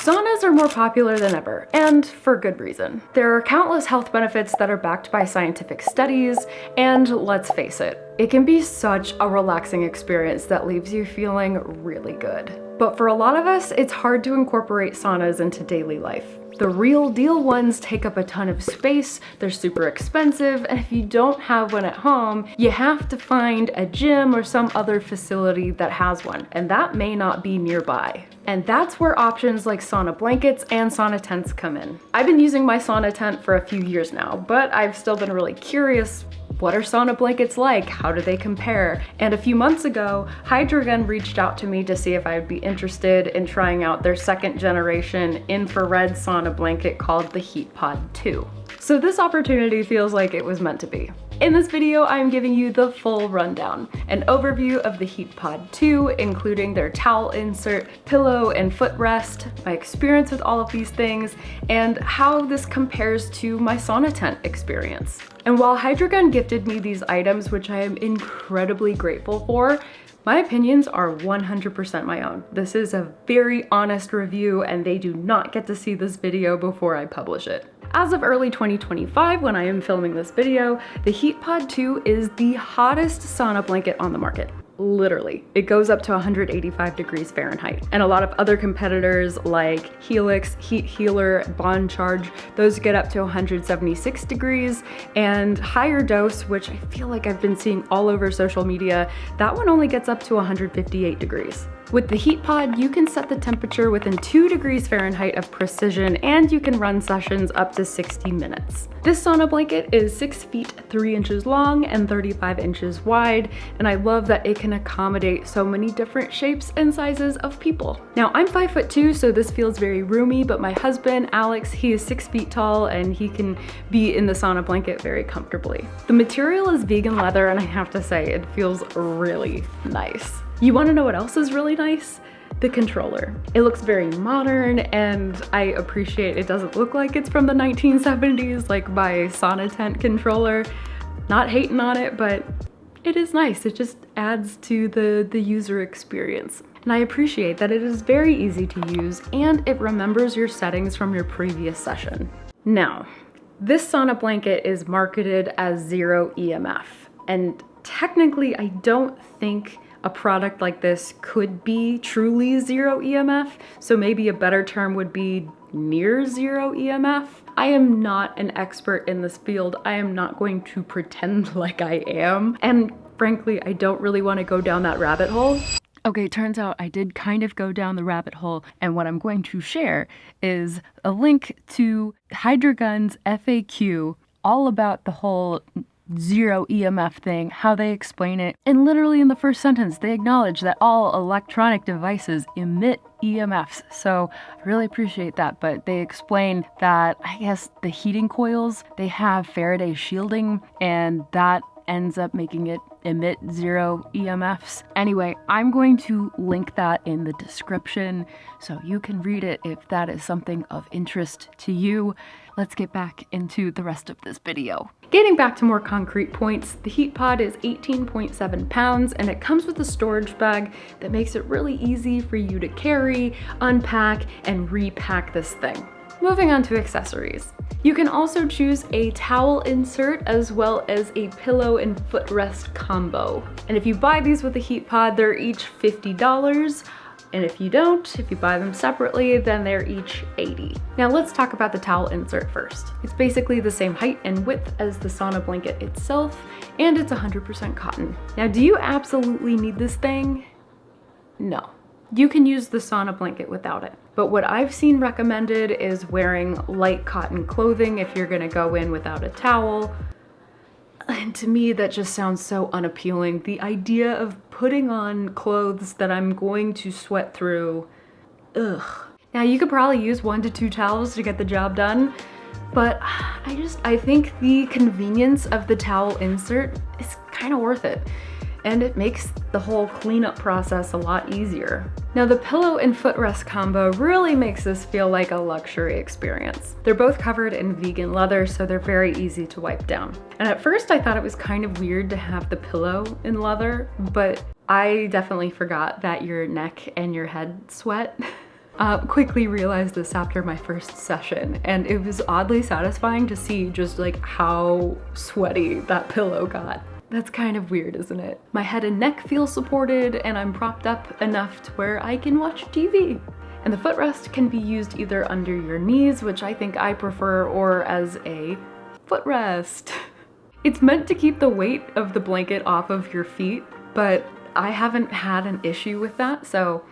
Saunas are more popular than ever, and for good reason. There are countless health benefits that are backed by scientific studies, and let's face it, it can be such a relaxing experience that leaves you feeling really good. But for a lot of us, it's hard to incorporate saunas into daily life. The real deal ones take up a ton of space, they're super expensive, and if you don't have one at home, you have to find a gym or some other facility that has one, and that may not be nearby. And that's where options like sauna blankets and sauna tents come in. I've been using my sauna tent for a few years now, but I've still been really curious. What are sauna blankets like? How do they compare? And a few months ago, Hydragun reached out to me to see if I would be interested in trying out their second generation infrared sauna blanket called the HeatPod 2. So this opportunity feels like it was meant to be. In this video, I'm giving you the full rundown, an overview of the HeatPod 2, including their towel insert, pillow, and footrest, my experience with all of these things, and how this compares to my sauna tent experience. And while Hydragun gifted me these items, which I am incredibly grateful for, my opinions are 100% my own. This is a very honest review, and they do not get to see this video before I publish it. As of early 2025, when I am filming this video, the HeatPod 2 is the hottest sauna blanket on the market. Literally, it goes up to 185 degrees Fahrenheit. And a lot of other competitors like Helix, Heat Healer, Bond Charge, those get up to 176 degrees. And higher dose, which I feel like I've been seeing all over social media, that one only gets up to 158 degrees. With the HeatPod, you can set the temperature within 2 degrees Fahrenheit of precision, and you can run sessions up to 60 minutes. This sauna blanket is 6 feet 3 inches long and 35 inches wide, and I love that it can accommodate so many different shapes and sizes of people. Now, I'm 5'2", so this feels very roomy, but my husband, Alex, he is 6 feet tall, and he can be in the sauna blanket very comfortably. The material is vegan leather, and I have to say, it feels really nice. You want to know what else is really nice? The controller. It looks very modern, and I appreciate it doesn't look like it's from the 1970s like my sauna tent controller. Not hating on it, but it is nice. It just adds to the user experience. And I appreciate that it is very easy to use, and it remembers your settings from your previous session. Now, this sauna blanket is marketed as zero EMF, and technically I don't think a product like this could be truly zero EMF, so maybe a better term would be near zero EMF. I am not an expert in this field. I am not going to pretend like I am, and frankly, I don't really want to go down that rabbit hole. Okay, turns out I did kind of go down the rabbit hole, and what I'm going to share is a link to Hydragun's FAQ all about the whole zero EMF thing, how they explain it, and literally in the first sentence they acknowledge that all electronic devices emit EMFs. So I really appreciate that, but they explain that I guess the heating coils, they have Faraday shielding, and that ends up making it emit zero EMFs. Anyway, I'm going to link that in the description so you can read it if that is something of interest to you. Let's get back into the rest of this video. Getting back to more concrete points, the HeatPod is 18.7 pounds, and it comes with a storage bag that makes it really easy for you to carry, unpack, and repack this thing. Moving on to accessories. You can also choose a towel insert as well as a pillow and footrest combo. And if you buy these with the HeatPod, they're each $50. And if you don't, if you buy them separately, then they're each $80. Now let's talk about the towel insert first. It's basically the same height and width as the sauna blanket itself, and it's 100% cotton. Now, do you absolutely need this thing? No. You can use the sauna blanket without it. But what I've seen recommended is wearing light cotton clothing if you're gonna go in without a towel. And to me, that just sounds so unappealing. The idea of putting on clothes that I'm going to sweat through, ugh. Now, you could probably use 1 to 2 towels to get the job done, but I think the convenience of the towel insert is kind of worth it. And it makes the whole cleanup process a lot easier. Now, the pillow and footrest combo really makes this feel like a luxury experience. They're both covered in vegan leather, so they're very easy to wipe down. And at first I thought it was kind of weird to have the pillow in leather, but I definitely forgot that your neck and your head sweat. Quickly realized this after my first session, and it was oddly satisfying to see just like how sweaty that pillow got. That's kind of weird, isn't it? My head and neck feel supported, and I'm propped up enough to where I can watch TV. And the footrest can be used either under your knees, which I think I prefer, or as a footrest. It's meant to keep the weight of the blanket off of your feet, but I haven't had an issue with that, so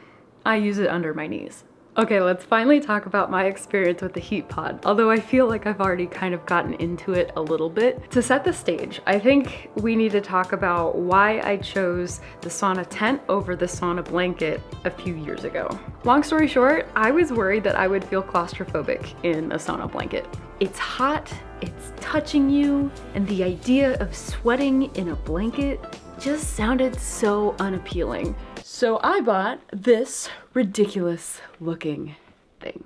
I use it under my knees. Okay, let's finally talk about my experience with the HeatPod, although I feel like I've already kind of gotten into it a little bit. To set the stage, I think we need to talk about why I chose the sauna tent over the sauna blanket a few years ago. Long story short, I was worried that I would feel claustrophobic in a sauna blanket. It's hot, it's touching you, and the idea of sweating in a blanket just sounded so unappealing. So I bought this ridiculous looking thing.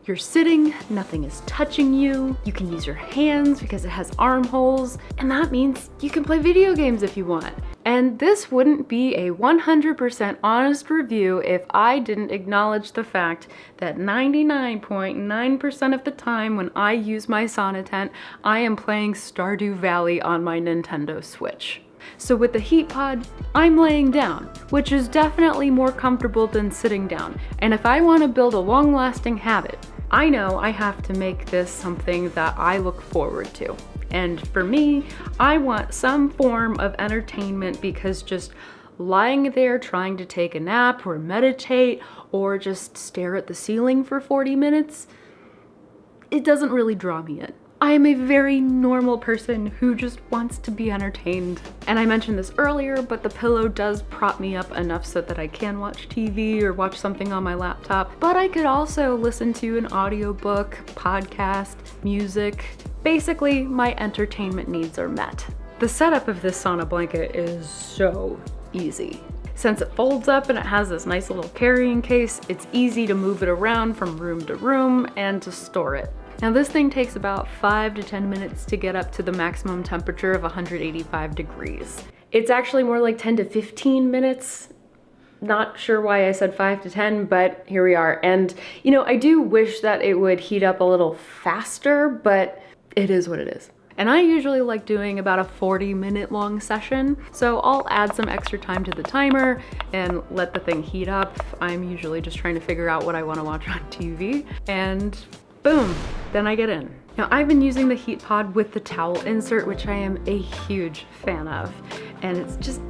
You're sitting, nothing is touching you. You can use your hands because it has armholes, and that means you can play video games if you want. And this wouldn't be a 100% honest review if I didn't acknowledge the fact that 99.9% of the time when I use my sauna tent, I am playing Stardew Valley on my Nintendo Switch. So with the HeatPod, I'm laying down, which is definitely more comfortable than sitting down. And if I want to build a long-lasting habit, I know I have to make this something that I look forward to. And for me, I want some form of entertainment because just lying there trying to take a nap or meditate or just stare at the ceiling for 40 minutes, it doesn't really draw me in. I am a very normal person who just wants to be entertained. And I mentioned this earlier, but the pillow does prop me up enough so that I can watch TV or watch something on my laptop. But I could also listen to an audiobook, podcast, music. Basically, my entertainment needs are met. The setup of this sauna blanket is so easy. Since it folds up and it has this nice little carrying case, it's easy to move it around from room to room and to store it. Now this thing takes about 5 to 10 minutes to get up to the maximum temperature of 185 degrees. It's actually more like 10 to 15 minutes. Not sure why I said 5 to 10, but here we are. And you know, I do wish that it would heat up a little faster, but it is what it is. And I usually like doing about a 40-minute long session, so I'll add some extra time to the timer and let the thing heat up. I'm usually just trying to figure out what I want to watch on TV, and boom, then I get in. Now I've been using the HeatPod with the towel insert, which I am a huge fan of. And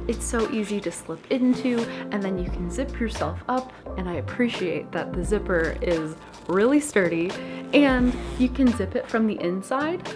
it's so easy to slip into, and then you can zip yourself up. And I appreciate that the zipper is really sturdy and you can zip it from the inside.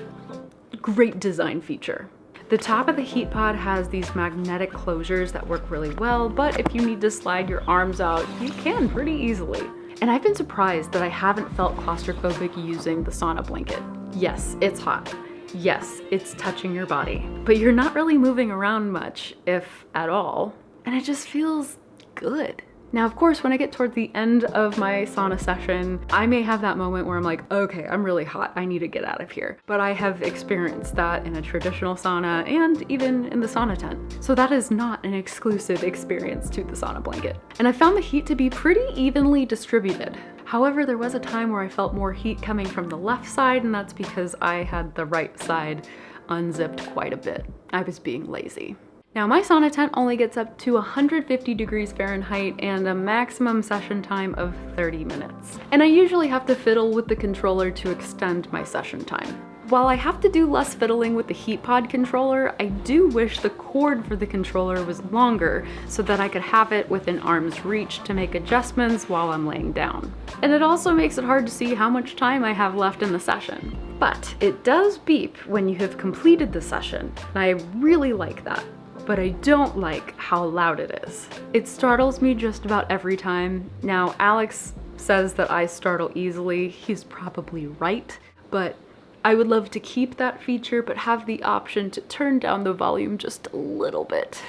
Great design feature. The top of the HeatPod has these magnetic closures that work really well, but if you need to slide your arms out, you can pretty easily. And I've been surprised that I haven't felt claustrophobic using the sauna blanket. Yes, it's hot. Yes, it's touching your body, but you're not really moving around much, if at all, and it just feels good. Now, of course, when I get toward the end of my sauna session, I may have that moment where I'm like, okay, I'm really hot, I need to get out of here. But I have experienced that in a traditional sauna and even in the sauna tent. So that is not an exclusive experience to the sauna blanket. And I found the heat to be pretty evenly distributed. However, there was a time where I felt more heat coming from the left side, and that's because I had the right side unzipped quite a bit. I was being lazy. Now my sauna tent only gets up to 150 degrees Fahrenheit and a maximum session time of 30 minutes. And I usually have to fiddle with the controller to extend my session time. While I have to do less fiddling with the HeatPod controller, I do wish the cord for the controller was longer so that I could have it within arm's reach to make adjustments while I'm laying down. And it also makes it hard to see how much time I have left in the session. But it does beep when you have completed the session, and I really like that. But I don't like how loud it is. It startles me just about every time. Now, Alex says that I startle easily. He's probably right, but I would love to keep that feature, but have the option to turn down the volume just a little bit.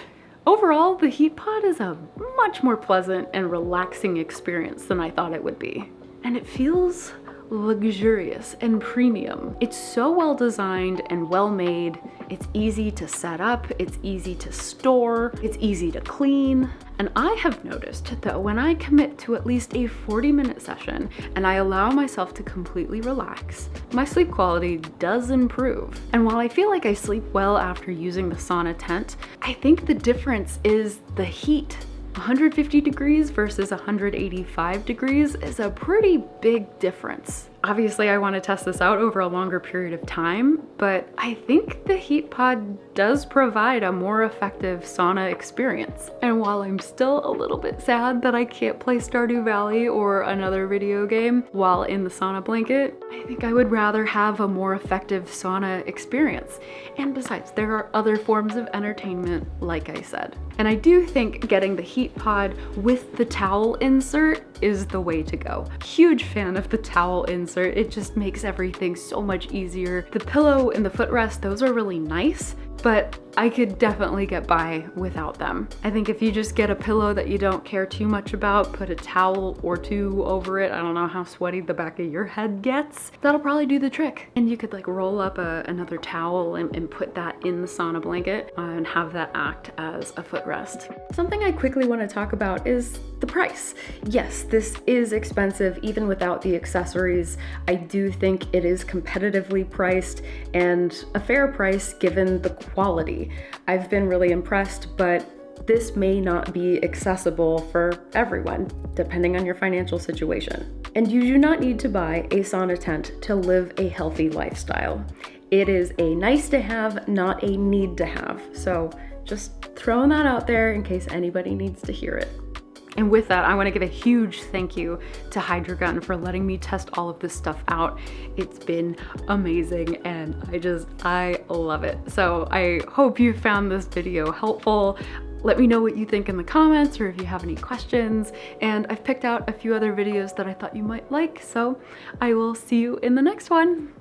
Overall, the HeatPod is a much more pleasant and relaxing experience than I thought it would be. And it feels luxurious and premium. It's so well designed and well made. It's easy to set up, it's easy to store, it's easy to clean. And I have noticed that when I commit to at least a 40-minute session and I allow myself to completely relax, my sleep quality does improve. And while I feel like I sleep well after using the sauna tent, I think the difference is the heat. 150 degrees versus 185 degrees is a pretty big difference. Obviously, I want to test this out over a longer period of time, but I think the HeatPod does provide a more effective sauna experience. And while I'm still a little bit sad that I can't play Stardew Valley or another video game while in the sauna blanket, I think I would rather have a more effective sauna experience. And besides, there are other forms of entertainment, like I said. And I do think getting the HeatPod with the towel insert is the way to go. Huge fan of the towel insert. It just makes everything so much easier. The pillow and the footrest, those are really nice, but I could definitely get by without them. I think if you just get a pillow that you don't care too much about, put a towel or two over it, I don't know how sweaty the back of your head gets, that'll probably do the trick. And you could like roll up another towel and put that in the sauna blanket and have that act as a footrest. Something I quickly want to talk about is the price. Yes, this is expensive even without the accessories. I do think it is competitively priced and a fair price given the quality. I've been really impressed, but this may not be accessible for everyone, depending on your financial situation. And you do not need to buy a sauna tent to live a healthy lifestyle. It is a nice to have, not a need to have. So just throwing that out there in case anybody needs to hear it. And with that, I want to give a huge thank you to Hydragun for letting me test all of this stuff out. It's been amazing and I love it. So I hope you found this video helpful. Let me know what you think in the comments or if you have any questions. And I've picked out a few other videos that I thought you might like, so I will see you in the next one.